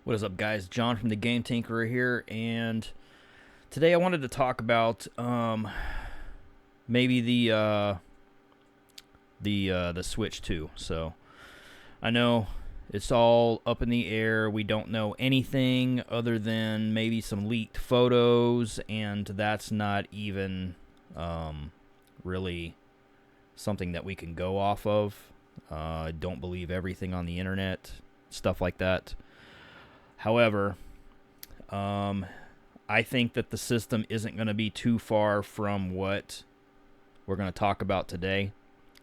What is up, guys? John from the Game Tinkerer here, and today I wanted to talk about maybe the Switch 2. So I know it's all up in the air. We don't know anything other than maybe some leaked photos, and that's not even really something that we can go off of. Don't believe everything on the internet, stuff like that. However, I think that the system isn't going to be too far from what we're going to talk about today.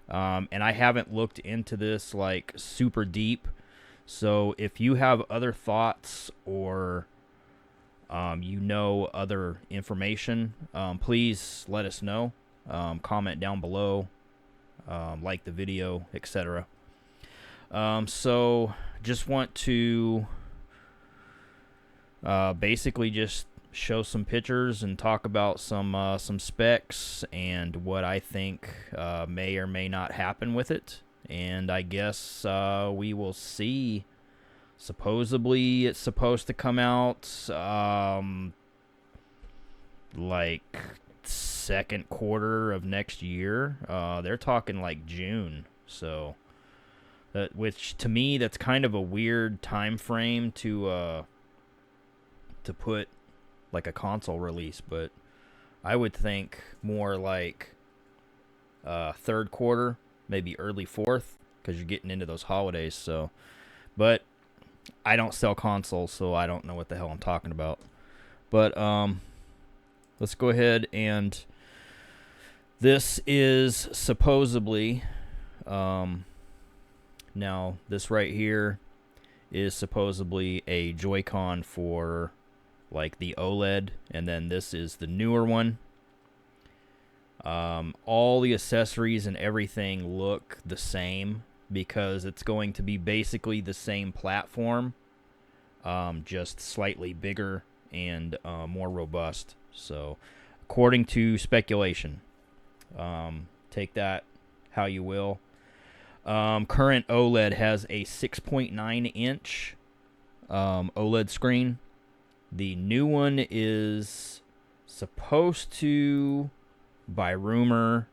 And I haven't looked into this like super deep. So if you have other thoughts or other information, please let us know. Comment down below, like the video, etc. So just want to basically just show some pictures and talk about some specs and what I think may or may not happen with it. And I guess we will see. Supposedly, it's supposed to come out like second quarter of next year. They're talking like June, so which to me that's kind of a weird time frame to put like a console release, but I would think more like third quarter, maybe early fourth, because you're getting into those holidays. So, but I don't sell consoles, so I don't know what the hell I'm talking about. But let's go ahead and this is supposedly now this right here is supposedly a Joy-Con for like the OLED, and then this is the newer one. All the accessories and everything look the same because it's going to be basically the same platform, just slightly bigger and more robust. So, according to speculation, take that how you will. Current OLED has a 6.9 inch OLED screen. The new one is supposed to, by rumor,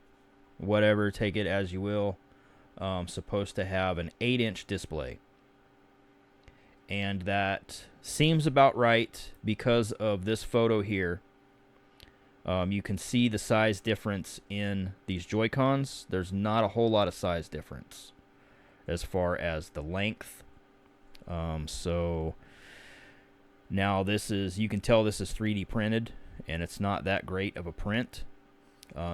whatever, take it as you will, supposed to have an 8-inch display. And that seems about right because of this photo here. You can see the size difference in these Joy-Cons. There's not a whole lot of size difference as far as the length. So now this is, you can tell this is 3D printed, and it's not that great of a print.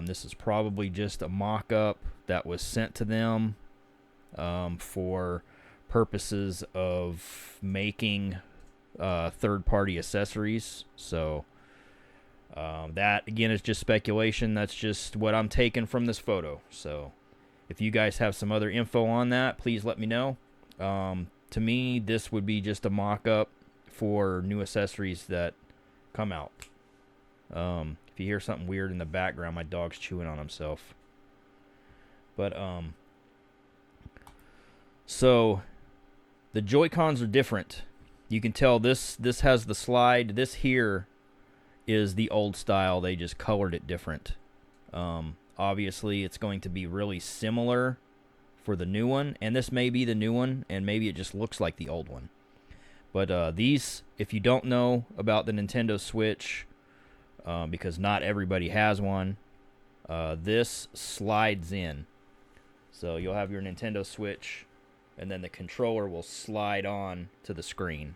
This is probably just a mock-up that was sent to them for purposes of making third-party accessories. So that, again, is just speculation. That's just what I'm taking from this photo. So if you guys have some other info on that, please let me know. To me, this would be just a mock-up for new accessories that come out. If you hear something weird in the background, my dog's chewing on himself. But so the Joy-Cons are different. You can tell this has the slide. This here is the old style. They just colored it different. Obviously, it's going to be really similar for the new one, and this may be the new one, and maybe it just looks like the old one. But these, if you don't know about the Nintendo Switch, because not everybody has one, this slides in. So you'll have your Nintendo Switch, and then the controller will slide on to the screen.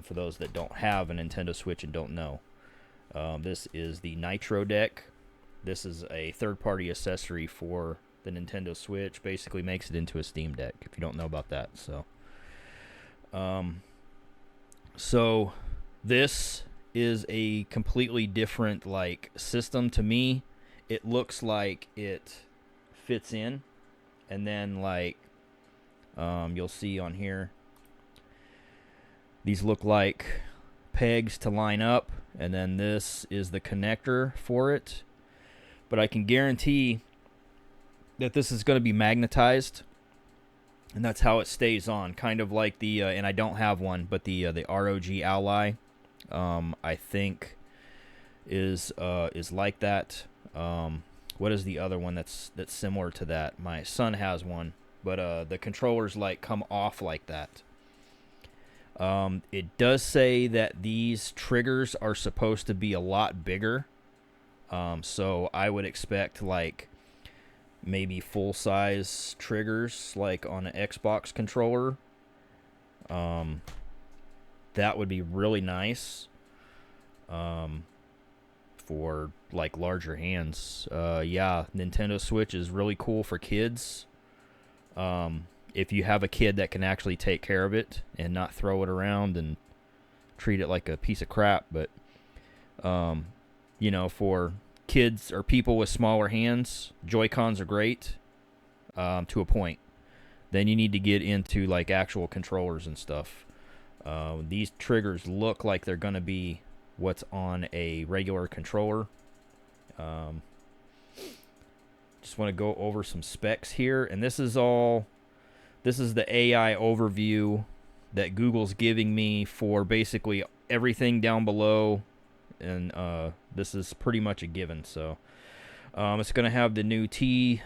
For those that don't have a Nintendo Switch and don't know, this is the Nitro Deck. This is a third-party accessory for the Nintendo Switch. Basically makes it into a Steam Deck, if you don't know about that. So this is a completely different like system to me. It looks like it fits in, and then like you'll see on here, these look like pegs to line up, and then this is the connector for it. But I can guarantee that this is going to be magnetized. and that's how it stays on. Kind of like the and I don't have one, but the ROG Ally, I think is like that. What is the other one that's similar to that? My son has one, but the controllers like come off like that. It does say that these triggers are supposed to be a lot bigger. So I would expect like maybe full size triggers like on an Xbox controller. That would be really nice. For like larger hands. Yeah, Nintendo Switch is really cool for kids. If you have a kid that can actually take care of it and not throw it around and treat it like a piece of crap, but for kids or people with smaller hands, Joy-Cons are great to a point. Then you need to get into like actual controllers and stuff. These triggers look like they're going to be what's on a regular controller. Just want to go over some specs here, and this is the AI overview that Google's giving me for basically everything down below, and this is pretty much a given. So it's going to have the new T239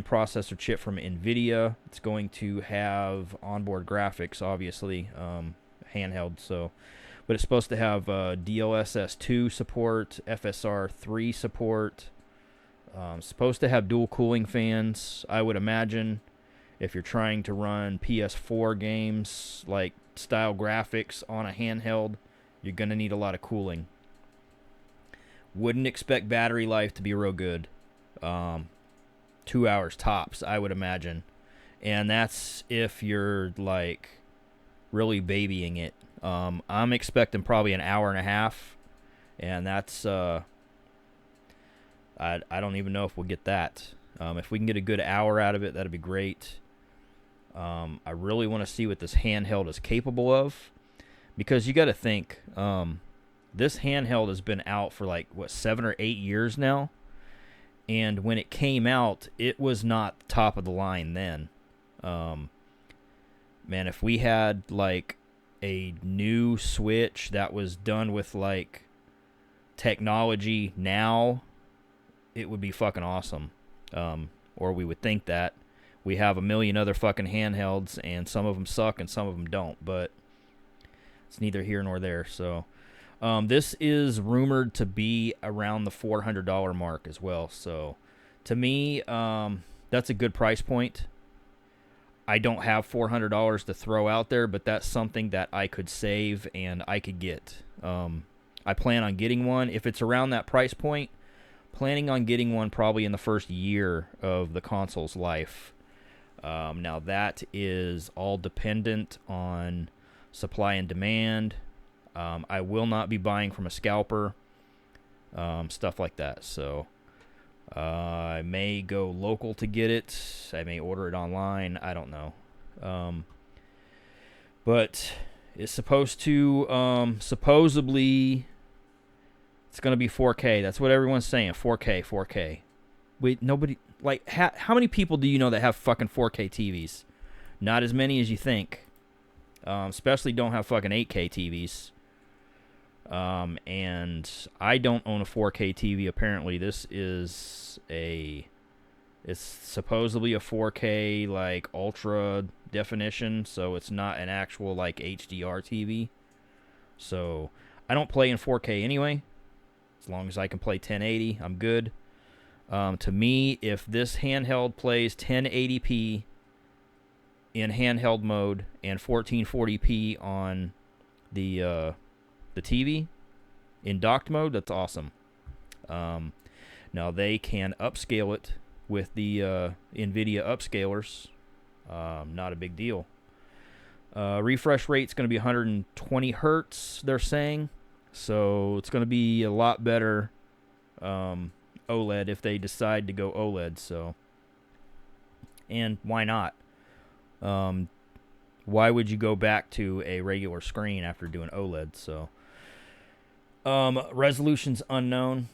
processor chip from NVIDIA. It's going to have onboard graphics, obviously, handheld, so. But it's supposed to have DLSS 2 support, FSR 3 support. Supposed to have dual cooling fans. I would imagine if you're trying to run PS4 games, like style graphics on a handheld, you're going to need a lot of cooling. Wouldn't expect battery life to be real good. 2 hours tops, I would imagine. And that's if you're like really babying it. I'm expecting probably an hour and a half, and that's I don't even know if we'll get that. If we can get a good hour out of it, that'd be great. I really want to see what this handheld is capable of, because you got to think, this handheld has been out for like 7 or 8 years now, and when it came out, it was not top of the line then. Man, if we had like a new Switch that was done with like technology now, it would be fucking awesome. Or we would think that. We have a million other fucking handhelds, and some of them suck and some of them don't, but it's neither here nor there. So this is rumored to be around the $400 mark as well. So to me, that's a good price point. I don't have $400 to throw out there, but that's something that I could save and I could get. I plan on getting one. If it's around that price point, planning on getting one probably in the first year of the console's life. Now that is all dependent on supply and demand. I will not be buying from a scalper, stuff like that. So I may go local to get it. I may order it online. I don't know. But it's supposed to, supposedly, it's going to be 4K. That's what everyone's saying. 4K. Wait, nobody, like, how many people do you know that have fucking 4K TVs? Not as many as you think. Especially don't have fucking 8K TVs. And I don't own a 4K TV, apparently. This is it's supposedly a 4K, like, ultra definition, so it's not an actual, like, HDR TV. So, I don't play in 4K anyway. As long as I can play 1080, I'm good. To me, if this handheld plays 1080p in handheld mode and 1440p on the TV in docked mode, that's awesome. Now they can upscale it with the NVIDIA upscalers. Not a big deal. Refresh rate's going to be 120 hertz, they're saying. So it's going to be a lot better OLED if they decide to go OLED. So, and why not? Why would you go back to a regular screen after doing OLED? So, resolution's unknown,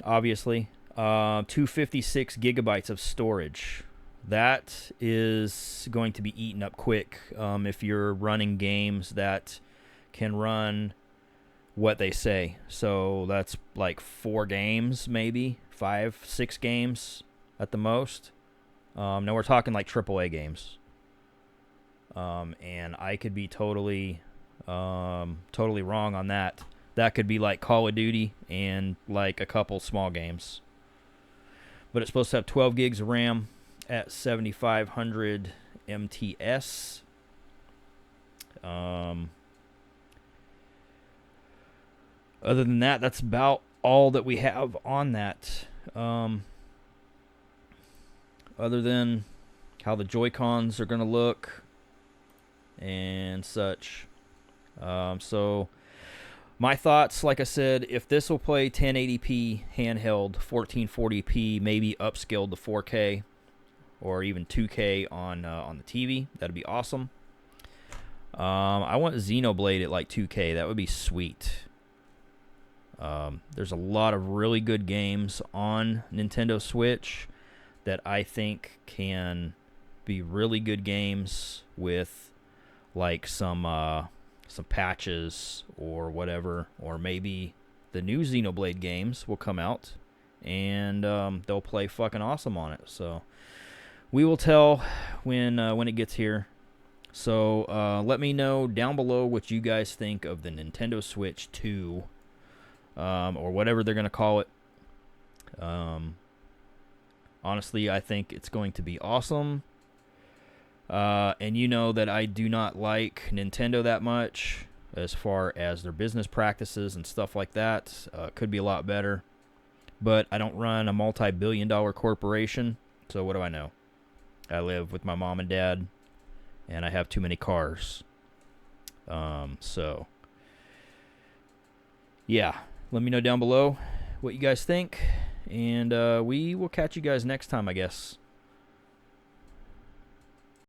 obviously. 256 gigabytes of storage. that is going to be eaten up quick if you're running games that can run what they say. So that's like 4 games, maybe 5, 6 games at the most. Now we're talking like AAA games, and I could be totally wrong on that. That could be like Call of Duty and like a couple small games. But it's supposed to have 12 gigs of RAM at 7,500 MTS. Other than that, that's about all that we have on that. Other than how the Joy-Cons are going to look and such. So my thoughts, like I said, if this will play 1080p handheld, 1440p, maybe upscaled to 4K or even 2K on the TV, that'd be awesome. I want Xenoblade at like 2K. That would be sweet. There's a lot of really good games on Nintendo Switch that I think can be really good games with like some patches or whatever, or maybe the new Xenoblade games will come out and they'll play fucking awesome on it. So we will tell when it gets here. So let me know down below what you guys think of the Nintendo Switch 2, or whatever they're going to call it. Honestly, I think it's going to be awesome. And you know that I do not like Nintendo that much as far as their business practices and stuff like that. Could be a lot better. But I don't run a multi-billion-dollar corporation, so what do I know? I live with my mom and dad, and I have too many cars. So, yeah. Let me know down below what you guys think, and we will catch you guys next time, I guess.